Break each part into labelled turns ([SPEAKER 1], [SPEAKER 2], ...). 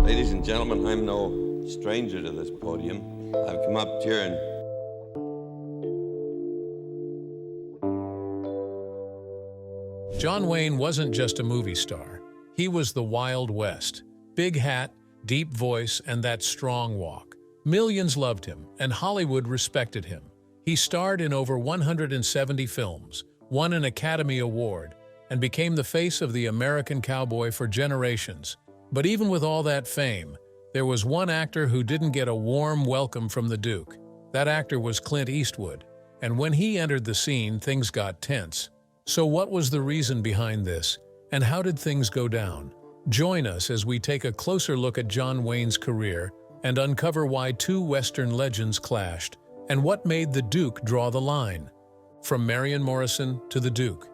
[SPEAKER 1] Ladies and gentlemen, I'm no stranger to this podium. I've come up here and
[SPEAKER 2] John Wayne wasn't just a movie star. He was the Wild West. Big hat, deep voice, and that strong walk. Millions loved him, and Hollywood respected him. He starred in over 170 films, won an Academy Award, and became the face of the American cowboy for generations. But even with all that fame, there was one actor who didn't get a warm welcome from the Duke. That actor was Clint Eastwood, and when he entered the scene, things got tense. So what was the reason behind this, and how did things go down? Join us as we take a closer look at John Wayne's career and uncover why two Western legends clashed, and what made the Duke draw the line. From Marian Morrison to the Duke.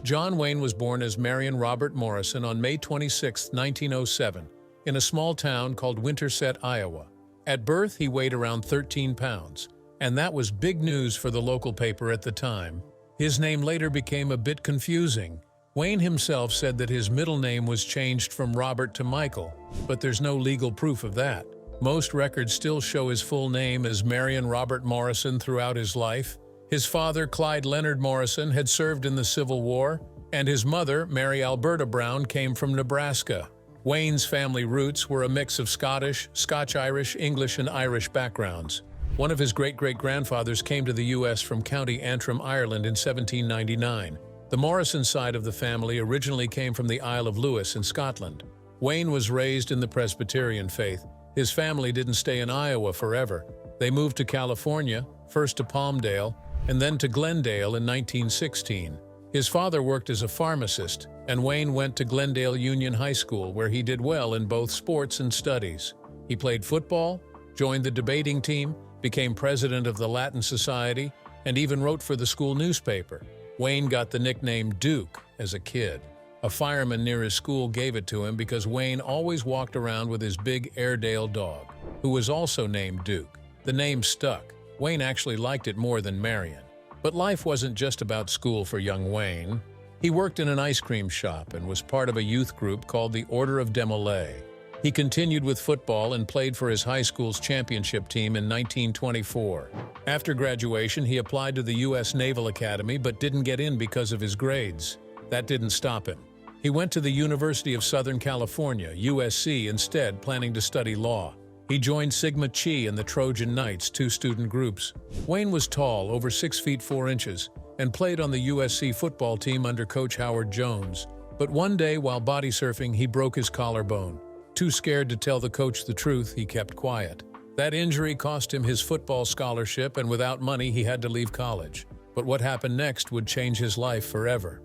[SPEAKER 2] John Wayne was born as Marian Robert Morrison on May 26, 1907, in a small town called Winterset, Iowa. At birth, he weighed around 13 pounds, and that was big news for the local paper at the time. His name later became a bit confusing. Wayne himself said that his middle name was changed from Robert to Michael, but there's no legal proof of that. Most records still show his full name as Marian Robert Morrison throughout his life. His father, Clyde Leonard Morrison, had served in the Civil War, and his mother, Mary Alberta Brown, came from Nebraska. Wayne's family roots were a mix of Scottish, Scotch-Irish, English, and Irish backgrounds. One of his great-great-grandfathers came to the U.S. from County Antrim, Ireland in 1799. The Morrison side of the family originally came from the Isle of Lewis in Scotland. Wayne was raised in the Presbyterian faith. His family didn't stay in Iowa forever. They moved to California, first to Palmdale, and then to Glendale in 1916. His father worked as a pharmacist, and Wayne went to Glendale Union High School, where he did well in both sports and studies. He played football, joined the debating team, became president of the Latin Society, and even wrote for the school newspaper. Wayne got the nickname Duke as a kid. A fireman near his school gave it to him because Wayne always walked around with his big Airedale dog, who was also named Duke. The name stuck. Wayne actually liked it more than Marian. But life wasn't just about school for young Wayne. He worked in an ice cream shop and was part of a youth group called the Order of Demolay. He continued with football and played for his high school's championship team in 1924. After graduation, he applied to the U.S. Naval Academy but didn't get in because of his grades. That didn't stop him. He went to the University of Southern California, USC, instead, planning to study law. He joined Sigma Chi and the Trojan Knights, two student groups. Wayne was tall, over 6 feet 4 inches, and played on the USC football team under Coach Howard Jones. But one day, while body surfing, he broke his collarbone. Too scared to tell the coach the truth, he kept quiet. That injury cost him his football scholarship, and without money, he had to leave college. But what happened next would change his life forever.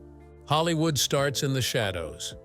[SPEAKER 2] Hollywood starts in the shadows.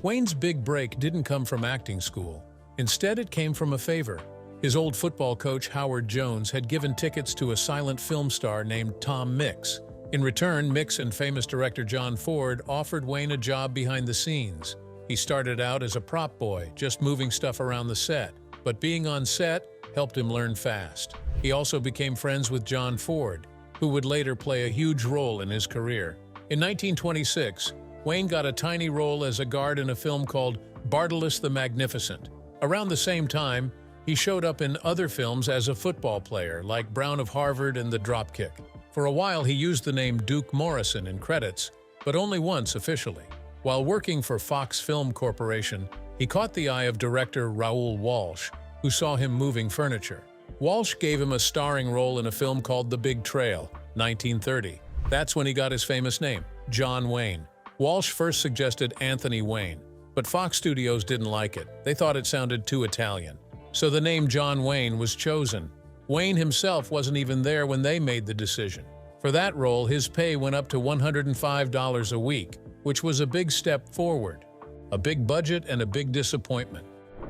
[SPEAKER 2] Wayne's big break didn't come from acting school. Instead, it came from a favor. His old football coach, Howard Jones, had given tickets to a silent film star named Tom Mix. In return, Mix and famous director John Ford offered Wayne a job behind the scenes. He started out as a prop boy, just moving stuff around the set. But being on set helped him learn fast. He also became friends with John Ford, who would later play a huge role in his career. In 1926, Wayne got a tiny role as a guard in a film called Bartolus the Magnificent. Around the same time, he showed up in other films as a football player, like Brown of Harvard and The Dropkick. For a while, he used the name Duke Morrison in credits, but only once officially. While working for Fox Film Corporation, he caught the eye of director Raoul Walsh, who saw him moving furniture. Walsh gave him a starring role in a film called The Big Trail, 1930. That's when he got his famous name, John Wayne. Walsh first suggested Anthony Wayne, but Fox Studios didn't like it. They thought it sounded too Italian. So the name John Wayne was chosen. Wayne himself wasn't even there when they made the decision. For that role, his pay went up to $105 a week, which was a big step forward. A big budget and a big disappointment.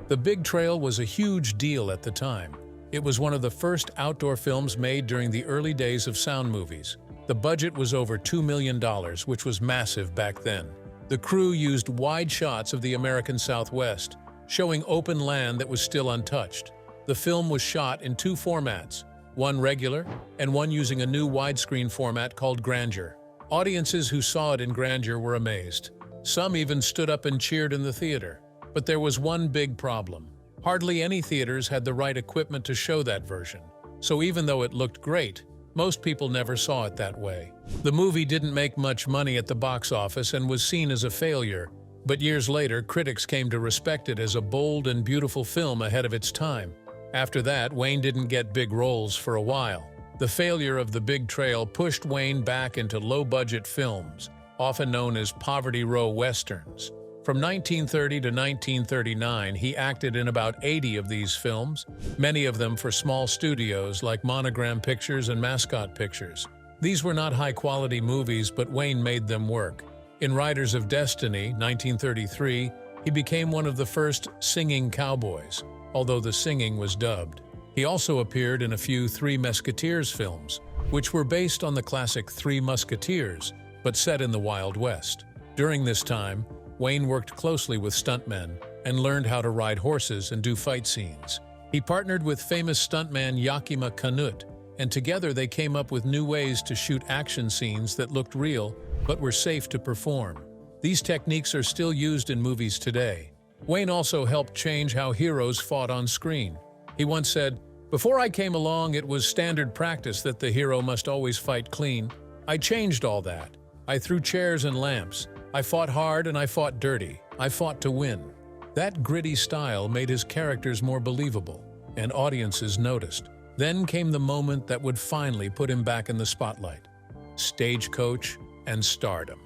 [SPEAKER 2] The Big Trail was a huge deal at the time. It was one of the first outdoor films made during the early days of sound movies. The budget was over $2 million, which was massive back then. The crew used wide shots of the American Southwest, showing open land that was still untouched. The film was shot in 2 formats, one regular and one using a new widescreen format called Grandeur. Audiences who saw it in Grandeur were amazed. Some even stood up and cheered in the theater. But there was one big problem. Hardly any theaters had the right equipment to show that version, so even though it looked great, most people never saw it that way. The movie didn't make much money at the box office and was seen as a failure, but years later, critics came to respect it as a bold and beautiful film ahead of its time. After that, Wayne didn't get big roles for a while. The failure of The Big Trail pushed Wayne back into low-budget films, often known as Poverty Row Westerns. From 1930 to 1939, he acted in about 80 of these films, many of them for small studios like Monogram Pictures and Mascot Pictures. These were not high-quality movies, but Wayne made them work. In Riders of Destiny, 1933, he became one of the first singing cowboys, although the singing was dubbed. He also appeared in a few Three Musketeers films, which were based on the classic Three Musketeers, but set in the Wild West. During this time, Wayne worked closely with stuntmen and learned how to ride horses and do fight scenes. He partnered with famous stuntman Yakima Canutt, and together they came up with new ways to shoot action scenes that looked real but were safe to perform. These techniques are still used in movies today. Wayne also helped change how heroes fought on screen. He once said, "Before I came along, it was standard practice that the hero must always fight clean. I changed all that. I threw chairs and lamps. I fought hard and I fought dirty. I fought to win." That gritty style made his characters more believable, and audiences noticed. Then came the moment that would finally put him back in the spotlight: Stagecoach and stardom.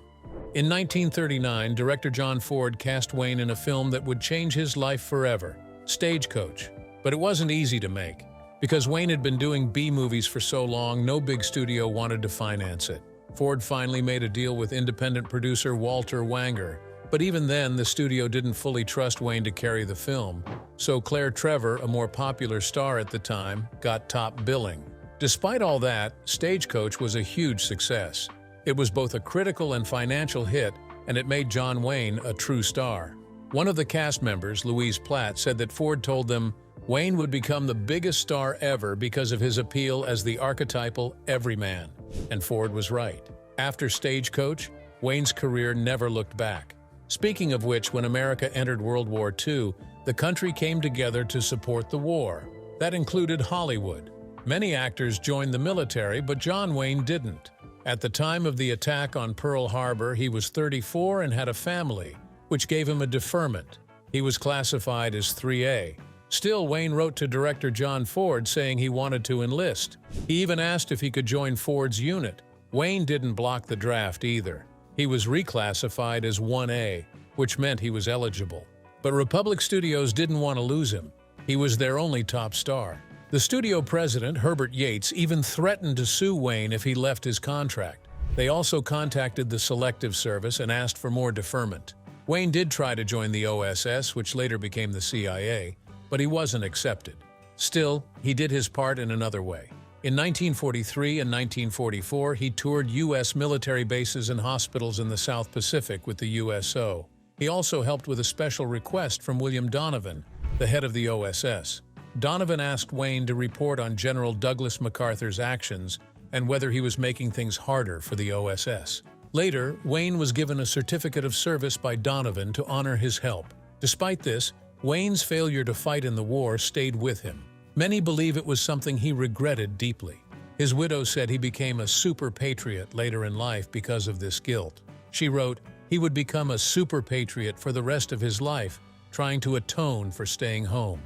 [SPEAKER 2] In 1939, director John Ford cast Wayne in a film that would change his life forever, Stagecoach. But it wasn't easy to make. Because Wayne had been doing B-movies for so long, no big studio wanted to finance it. Ford finally made a deal with independent producer Walter Wanger, but even then, the studio didn't fully trust Wayne to carry the film, so Claire Trevor, a more popular star at the time, got top billing. Despite all that, Stagecoach was a huge success. It was both a critical and financial hit, and it made John Wayne a true star. One of the cast members, Louise Platt, said that Ford told them Wayne would become the biggest star ever because of his appeal as the archetypal everyman. And Ford was right. After Stagecoach, Wayne's career never looked back. Speaking of which, when America entered World War II, the country came together to support the war. That included Hollywood. Many actors joined the military, but John Wayne didn't. At the time of the attack on Pearl Harbor, he was 34 and had a family, which gave him a deferment. He was classified as 3A. Still, Wayne wrote to director John Ford saying he wanted to enlist. He even asked if he could join Ford's unit. Wayne didn't block the draft either. He was reclassified as 1A, which meant he was eligible. But Republic Studios didn't want to lose him. He was their only top star. The studio president, Herbert Yates, even threatened to sue Wayne if he left his contract. They also contacted the Selective Service and asked for more deferment. Wayne did try to join the OSS, which later became the CIA, but he wasn't accepted. Still, he did his part in another way. In 1943 and 1944, he toured U.S. military bases and hospitals in the South Pacific with the USO. He also helped with a special request from William Donovan, the head of the OSS. Donovan asked Wayne to report on General Douglas MacArthur's actions and whether he was making things harder for the OSS. Later, Wayne was given a certificate of service by Donovan to honor his help. Despite this, Wayne's failure to fight in the war stayed with him. Many believe it was something he regretted deeply. His widow said he became a super patriot later in life because of this guilt. She wrote, he would become a super patriot for the rest of his life, trying to atone for staying home.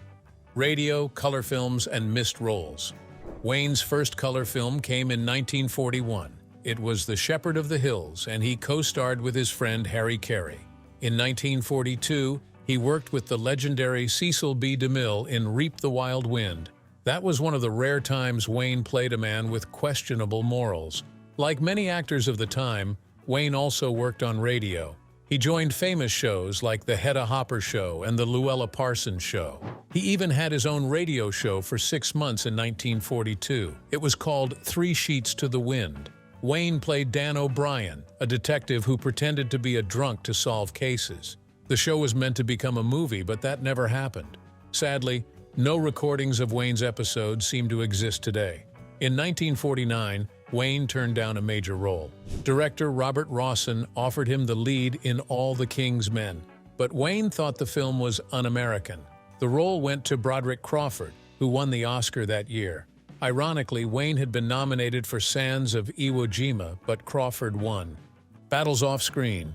[SPEAKER 2] Radio, color films, and missed roles. Wayne's first color film came in 1941. It was The Shepherd of the Hills, and he co-starred with his friend Harry Carey. In 1942, he worked with the legendary Cecil B. DeMille in Reap the Wild Wind. That was one of the rare times Wayne played a man with questionable morals. Like many actors of the time, Wayne also worked on radio. He joined famous shows like The Hedda Hopper Show and The Luella Parsons Show. He even had his own radio show for 6 months in 1942. It was called 3 Sheets to the Wind. Wayne played Dan O'Brien, a detective who pretended to be a drunk to solve cases. The show was meant to become a movie, but that never happened. Sadly, no recordings of Wayne's episodes seem to exist today. In 1949, Wayne turned down a major role. Director Robert Rawson offered him the lead in All the King's Men, but Wayne thought the film was un-American. The role went to Broderick Crawford, who won the Oscar that year. Ironically, Wayne had been nominated for Sands of Iwo Jima, but Crawford won. Battles off-screen.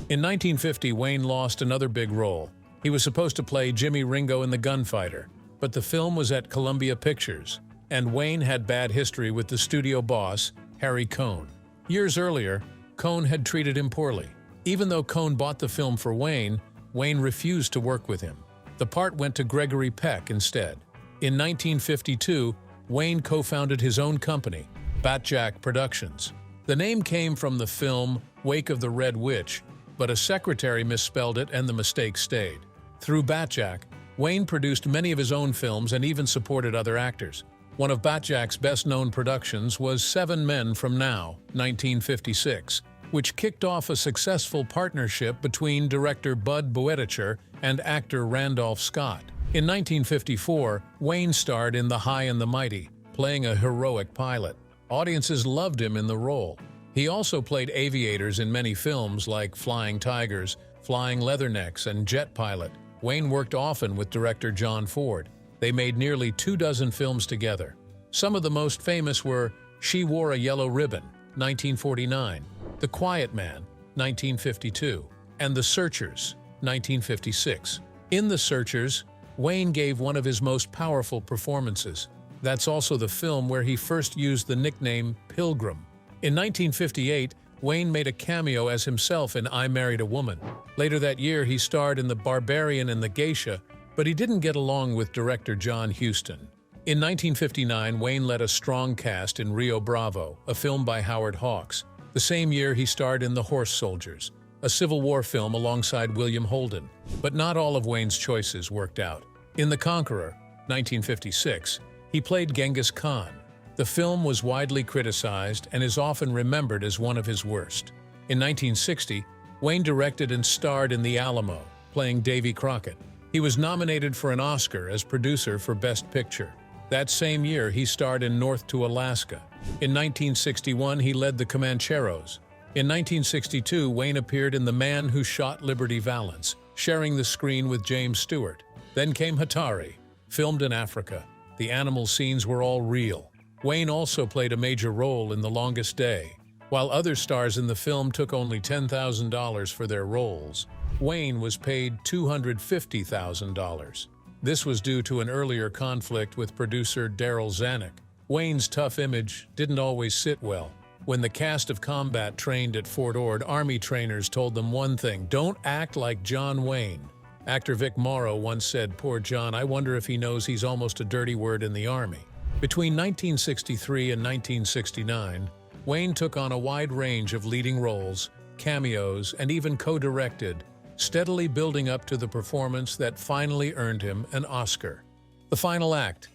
[SPEAKER 2] In 1950, Wayne lost another big role. He was supposed to play Jimmy Ringo in The Gunfighter, but the film was at Columbia Pictures, and Wayne had bad history with the studio boss, Harry Cohn. Years earlier, Cohn had treated him poorly. Even though Cohn bought the film for Wayne, Wayne refused to work with him. The part went to Gregory Peck instead. In 1952, Wayne co-founded his own company, Batjack Productions. The name came from the film Wake of the Red Witch, but a secretary misspelled it and the mistake stayed. Through Batjack, Wayne produced many of his own films and even supported other actors. One of Batjack's best-known productions was 7 Men from Now, 1956, which kicked off a successful partnership between director Bud Boeticher and actor Randolph Scott. In 1954, Wayne starred in The High and the Mighty, playing a heroic pilot. Audiences loved him in the role. He also played aviators in many films like Flying Tigers, Flying Leathernecks, and Jet Pilot. Wayne worked often with director John Ford. They made nearly 24 films together. Some of the most famous were She Wore a Yellow Ribbon, 1949, The Quiet Man, 1952, and The Searchers, 1956. In The Searchers, Wayne gave one of his most powerful performances. That's also the film where he first used the nickname Pilgrim. In 1958, Wayne made a cameo as himself in I Married a Woman. Later that year, he starred in The Barbarian and the Geisha, but he didn't get along with director John Huston. In 1959, Wayne led a strong cast in Rio Bravo, a film by Howard Hawks. The same year, he starred in The Horse Soldiers, a Civil War film alongside William Holden. But not all of Wayne's choices worked out. In The Conqueror, 1956, he played Genghis Khan. The film was widely criticized and is often remembered as one of his worst. In 1960, Wayne directed and starred in The Alamo, playing Davy Crockett. He was nominated for an Oscar as producer for Best Picture. That same year, he starred in North to Alaska. In 1961, he led The Comancheros. In 1962, Wayne appeared in The Man Who Shot Liberty Valance, sharing the screen with James Stewart. Then came Hatari, filmed in Africa. The animal scenes were all real. Wayne also played a major role in The Longest Day. While other stars in the film took only $10,000 for their roles, Wayne was paid $250,000. This was due to an earlier conflict with producer Daryl Zanuck. Wayne's tough image didn't always sit well. When the cast of Combat trained at Fort Ord, Army trainers told them one thing: don't act like John Wayne. Actor Vic Morrow once said, "Poor John, I wonder if he knows he's almost a dirty word in the Army." Between 1963 and 1969, Wayne took on a wide range of leading roles, cameos, and even co-directed, steadily building up to the performance that finally earned him an Oscar. The Final Act.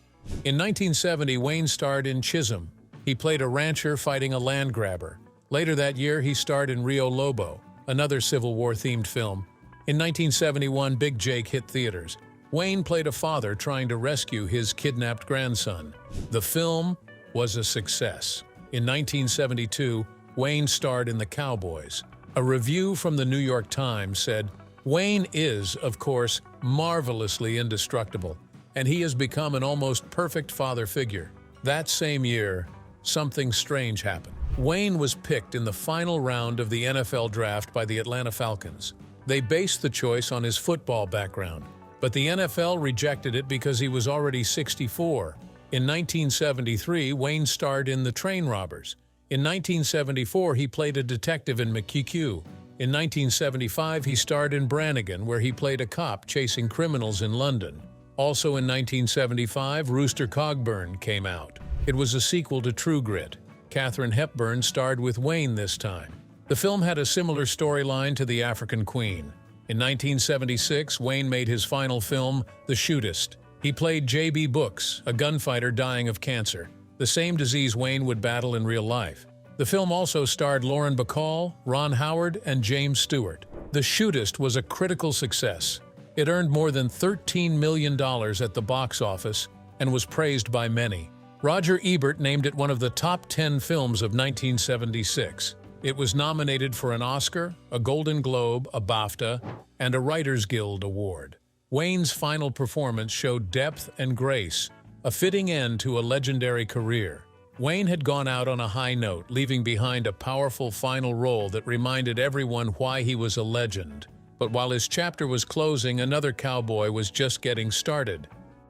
[SPEAKER 2] In 1970, Wayne starred in Chisholm. He played a rancher fighting a land grabber. Later that year, he starred in Rio Lobo, another Civil War-themed film. In 1971, Big Jake hit theaters. Wayne played a father trying to rescue his kidnapped grandson. The film was a success. In 1972, Wayne starred in The Cowboys. A review from the New York Times said, "Wayne is, of course, marvelously indestructible, and he has become an almost perfect father figure." That same year, something strange happened. Wayne was picked in the final round of the NFL draft by the Atlanta Falcons. They based the choice on his football background, but the NFL rejected it because he was already 64. In 1973, Wayne starred in The Train Robbers. In 1974, he played a detective in McQ. In 1975, he starred in Brannigan, where he played a cop chasing criminals in London. Also in 1975, Rooster Cogburn came out. It was a sequel to True Grit. Katharine Hepburn starred with Wayne this time. The film had a similar storyline to The African Queen. In 1976, Wayne made his final film, The Shootest. He played J.B. Brooks, a gunfighter dying of cancer, the same disease Wayne would battle in real life. The film also starred Lauren Bacall, Ron Howard, and James Stewart. The Shootest was a critical success. It earned more than $13 million at the box office and was praised by many. Roger Ebert named it one of the top 10 films of 1976. It was nominated for an Oscar, a Golden Globe, a BAFTA, and a Writers Guild Award. Wayne's final performance showed depth and grace, a fitting end to a legendary career. Wayne had gone out on a high note, leaving behind a powerful final role that reminded everyone why he was a legend. But while his chapter was closing, another cowboy was just getting started.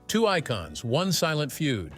[SPEAKER 2] Two icons, one silent feud.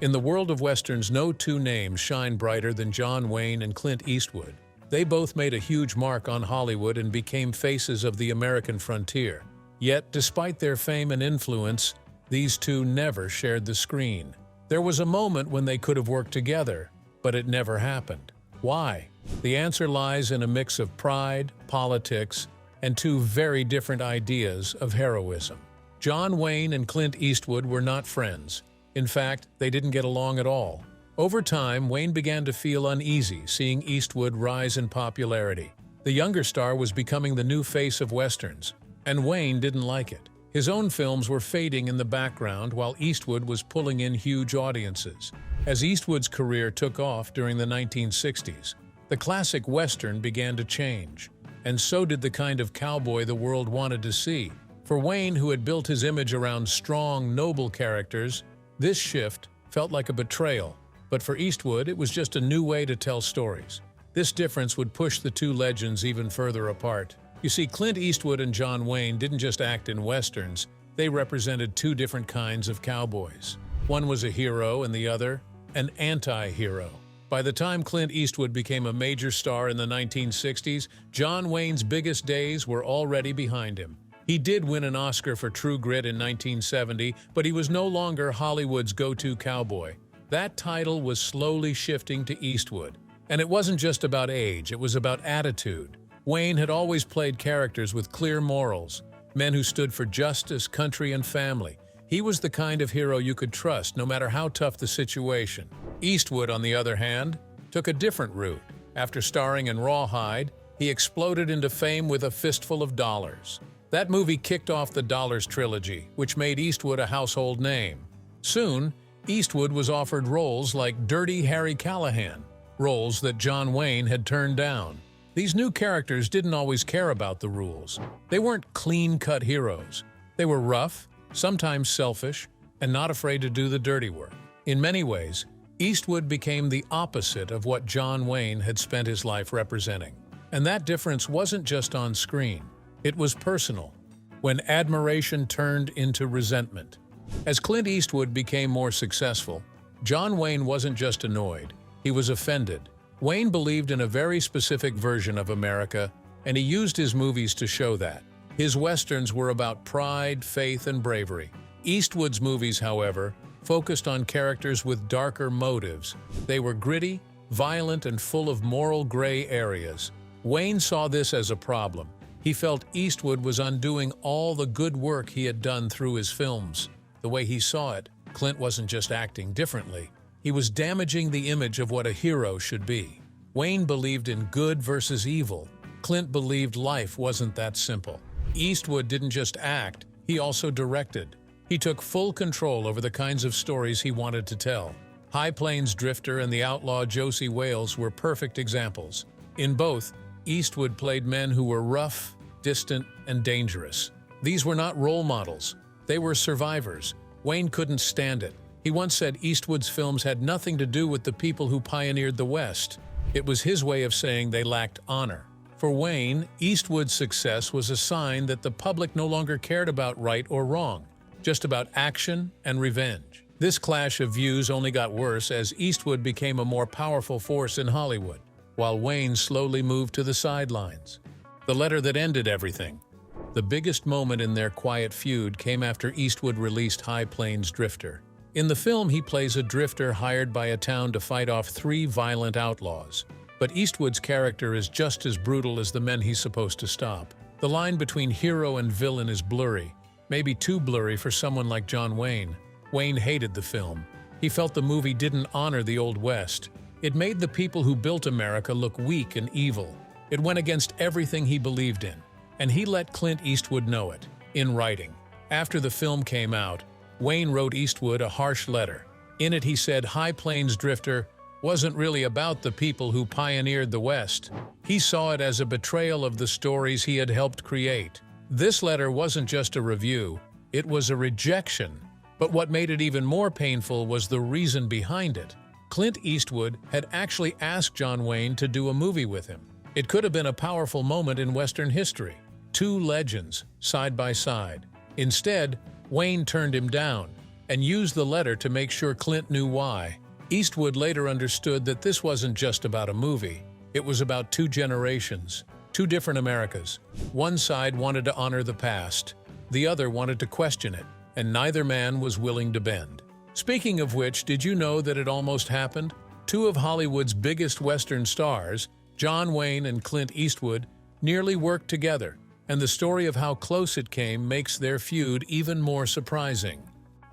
[SPEAKER 2] In the world of westerns, no two names shine brighter than John Wayne and Clint Eastwood. They both made a huge mark on Hollywood and became faces of the American frontier. Yet, despite their fame and influence, these two never shared the screen. There was a moment when they could have worked together, but it never happened. Why? The answer lies in a mix of pride, politics, and two very different ideas of heroism. John Wayne and Clint Eastwood were not friends. In fact, they didn't get along at all. Over time, Wayne began to feel uneasy seeing Eastwood rise in popularity. The younger star was becoming the new face of westerns, and Wayne didn't like it. His own films were fading in the background while Eastwood was pulling in huge audiences. As Eastwood's career took off during the 1960s, the classic western began to change, and so did the kind of cowboy the world wanted to see. For Wayne, who had built his image around strong, noble characters, this shift felt like a betrayal. But for Eastwood, it was just a new way to tell stories. This difference would push the two legends even further apart. You see, Clint Eastwood and John Wayne didn't just act in westerns, they represented two different kinds of cowboys. One was a hero and the other, an anti-hero. By the time Clint Eastwood became a major star in the 1960s, John Wayne's biggest days were already behind him. He did win an Oscar for True Grit in 1970, but he was no longer Hollywood's go-to cowboy. That title was slowly shifting to Eastwood. And it wasn't just about age, it was about attitude. Wayne had always played characters with clear morals, men who stood for justice, country, and family. He was the kind of hero you could trust, no matter how tough the situation. Eastwood, on the other hand, took a different route. After starring in Rawhide, he exploded into fame with A Fistful of Dollars. That movie kicked off the Dollars trilogy, which made Eastwood a household name. Soon, Eastwood was offered roles like Dirty Harry Callahan, roles that John Wayne had turned down. These new characters didn't always care about the rules. They weren't clean-cut heroes. They were rough, sometimes selfish, and not afraid to do the dirty work. In many ways, Eastwood became the opposite of what John Wayne had spent his life representing. And that difference wasn't just on screen. It was personal, when admiration turned into resentment. As Clint Eastwood became more successful, John Wayne wasn't just annoyed, he was offended. Wayne believed in a very specific version of America, and he used his movies to show that. His westerns were about pride, faith, and bravery. Eastwood's movies, however, focused on characters with darker motives. They were gritty, violent, and full of moral gray areas. Wayne saw this as a problem. He felt Eastwood was undoing all the good work he had done through his films. The way he saw it, Clint wasn't just acting differently. He was damaging the image of what a hero should be. Wayne believed in good versus evil. Clint believed life wasn't that simple. Eastwood didn't just act, he also directed. He took full control over the kinds of stories he wanted to tell. High Plains Drifter and the outlaw Josie Wales were perfect examples. In both, Eastwood played men who were rough, distant, and dangerous. These were not role models. They were survivors. Wayne couldn't stand it. He once said Eastwood's films had nothing to do with the people who pioneered the West. It was his way of saying they lacked honor. For Wayne, Eastwood's success was a sign that the public no longer cared about right or wrong, just about action and revenge. This clash of views only got worse as Eastwood became a more powerful force in Hollywood, while Wayne slowly moved to the sidelines. The letter that ended everything. The biggest moment in their quiet feud came after Eastwood released High Plains Drifter. In the film, he plays a drifter hired by a town to fight off 3 violent outlaws. But Eastwood's character is just as brutal as the men he's supposed to stop. The line between hero and villain is blurry, maybe too blurry for someone like John Wayne. Wayne hated the film. He felt the movie didn't honor the Old West. It made the people who built America look weak and evil. It went against everything he believed in. And he let Clint Eastwood know it, in writing. After the film came out, Wayne wrote Eastwood a harsh letter. In it he said High Plains Drifter wasn't really about the people who pioneered the West. He saw it as a betrayal of the stories he had helped create. This letter wasn't just a review, it was a rejection. But what made it even more painful was the reason behind it. Clint Eastwood had actually asked John Wayne to do a movie with him. It could have been a powerful moment in Western history. Two legends, side by side. Instead, Wayne turned him down and used the letter to make sure Clint knew why. Eastwood later understood that this wasn't just about a movie. It was about two generations, two different Americas. One side wanted to honor the past, the other wanted to question it, and neither man was willing to bend. Speaking of which, did you know that it almost happened? Two of Hollywood's biggest Western stars, John Wayne and Clint Eastwood, nearly worked together, and the story of how close it came makes their feud even more surprising.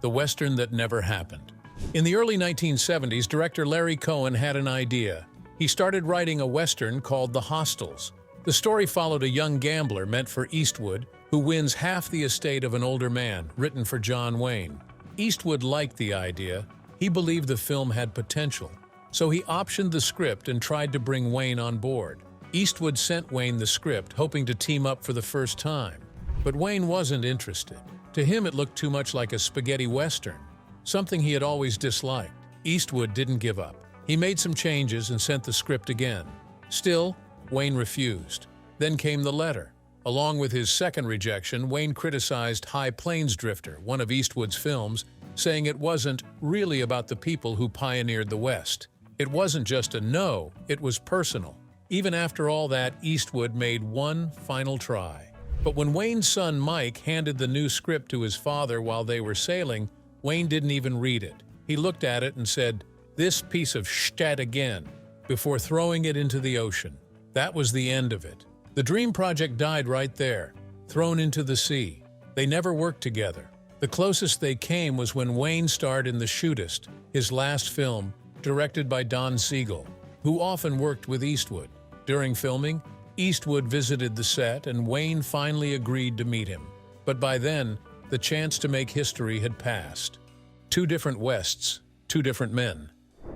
[SPEAKER 2] The Western that never happened. In the early 1970s, director Larry Cohen had an idea. He started writing a Western called The Hostiles. The story followed a young gambler meant for Eastwood, who wins half the estate of an older man, written for John Wayne. Eastwood liked the idea. He believed the film had potential. So he optioned the script and tried to bring Wayne on board. Eastwood sent Wayne the script, hoping to team up for the first time. But Wayne wasn't interested. To him, it looked too much like a spaghetti western, something he had always disliked. Eastwood didn't give up. He made some changes and sent the script again. Still, Wayne refused. Then came the letter. Along with his second rejection, Wayne criticized High Plains Drifter, one of Eastwood's films, saying it wasn't really about the people who pioneered the West. It wasn't just a no, it was personal. Even after all that, Eastwood made one final try. But when Wayne's son Mike handed the new script to his father while they were sailing, Wayne didn't even read it. He looked at it and said, "This piece of shit again," before throwing it into the ocean. That was the end of it. The dream project died right there, thrown into the sea. They never worked together. The closest they came was when Wayne starred in The Shootest, his last film, directed by Don Siegel, who often worked with Eastwood. During filming, Eastwood visited the set and Wayne finally agreed to meet him. But by then, the chance to make history had passed. Two different Wests, two different men.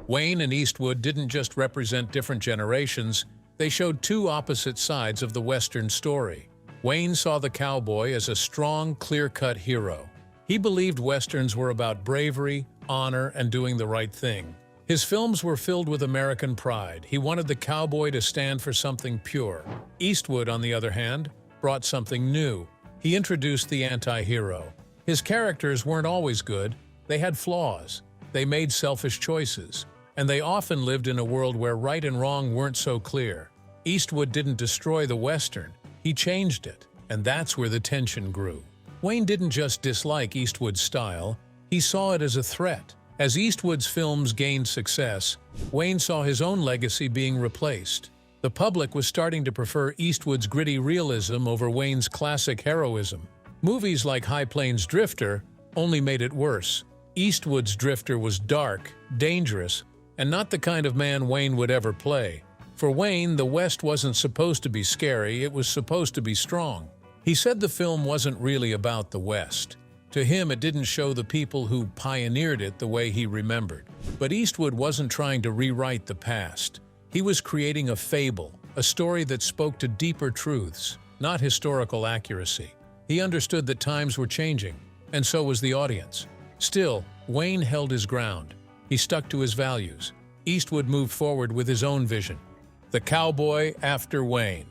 [SPEAKER 2] Wayne and Eastwood didn't just represent different generations, they showed two opposite sides of the Western story. Wayne saw the cowboy as a strong, clear-cut hero. He believed Westerns were about bravery, honor, and doing the right thing. His films were filled with American pride. He wanted the cowboy to stand for something pure. Eastwood, on the other hand, brought something new. He introduced the anti-hero. His characters weren't always good. They had flaws. They made selfish choices. And they often lived in a world where right and wrong weren't so clear. Eastwood didn't destroy the Western. He changed it. And that's where the tension grew. Wayne didn't just dislike Eastwood's style. He saw it as a threat. As Eastwood's films gained success, Wayne saw his own legacy being replaced. The public was starting to prefer Eastwood's gritty realism over Wayne's classic heroism. Movies like High Plains Drifter only made it worse. Eastwood's Drifter was dark, dangerous, and not the kind of man Wayne would ever play. For Wayne, the West wasn't supposed to be scary, it was supposed to be strong. He said the film wasn't really about the West. To him, it didn't show the people who pioneered it the way he remembered. But Eastwood wasn't trying to rewrite the past. He was creating a fable, a story that spoke to deeper truths, not historical accuracy. He understood that times were changing, and so was the audience. Still, Wayne held his ground. He stuck to his values. Eastwood moved forward with his own vision. The cowboy after Wayne.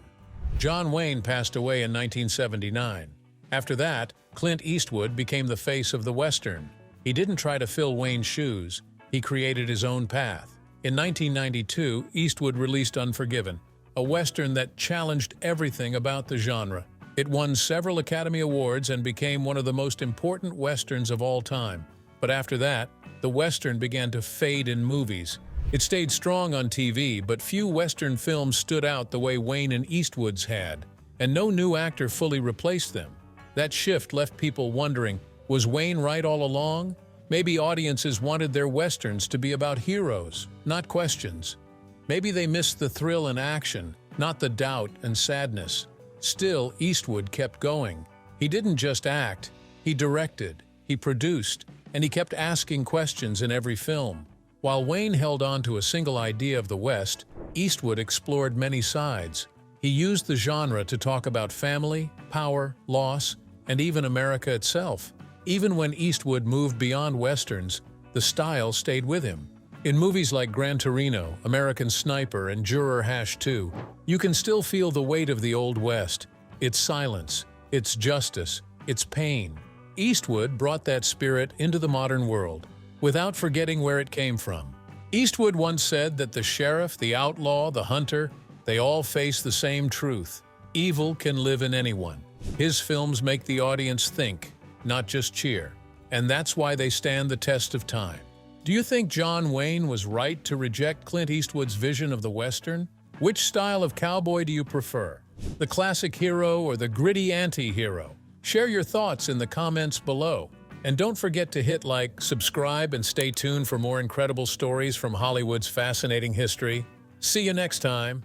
[SPEAKER 2] John Wayne passed away in 1979. After that, Clint Eastwood became the face of the Western. He didn't try to fill Wayne's shoes. He created his own path. In 1992, Eastwood released Unforgiven, a Western that challenged everything about the genre. It won several Academy Awards and became one of the most important Westerns of all time. But after that, the Western began to fade in movies. It stayed strong on TV, but few Western films stood out the way Wayne and Eastwood's had, and no new actor fully replaced them. That shift left people wondering, was Wayne right all along? Maybe audiences wanted their Westerns to be about heroes, not questions. Maybe they missed the thrill and action, not the doubt and sadness. Still, Eastwood kept going. He didn't just act, he directed, he produced, and he kept asking questions in every film. While Wayne held on to a single idea of the West, Eastwood explored many sides. He used the genre to talk about family, power, loss, and even America itself. Even when Eastwood moved beyond westerns, the style stayed with him. In movies like Gran Torino, American Sniper, and Juror #2, you can still feel the weight of the Old West, its silence, its justice, its pain. Eastwood brought that spirit into the modern world, without forgetting where it came from. Eastwood once said that the sheriff, the outlaw, the hunter, they all face the same truth. Evil can live in anyone. His films make the audience think, not just cheer. And that's why they stand the test of time. Do you think John Wayne was right to reject Clint Eastwood's vision of the Western? Which style of cowboy do you prefer? The classic hero or the gritty anti-hero? Share your thoughts in the comments below. And don't forget to hit like, subscribe, and stay tuned for more incredible stories from Hollywood's fascinating history. See you next time.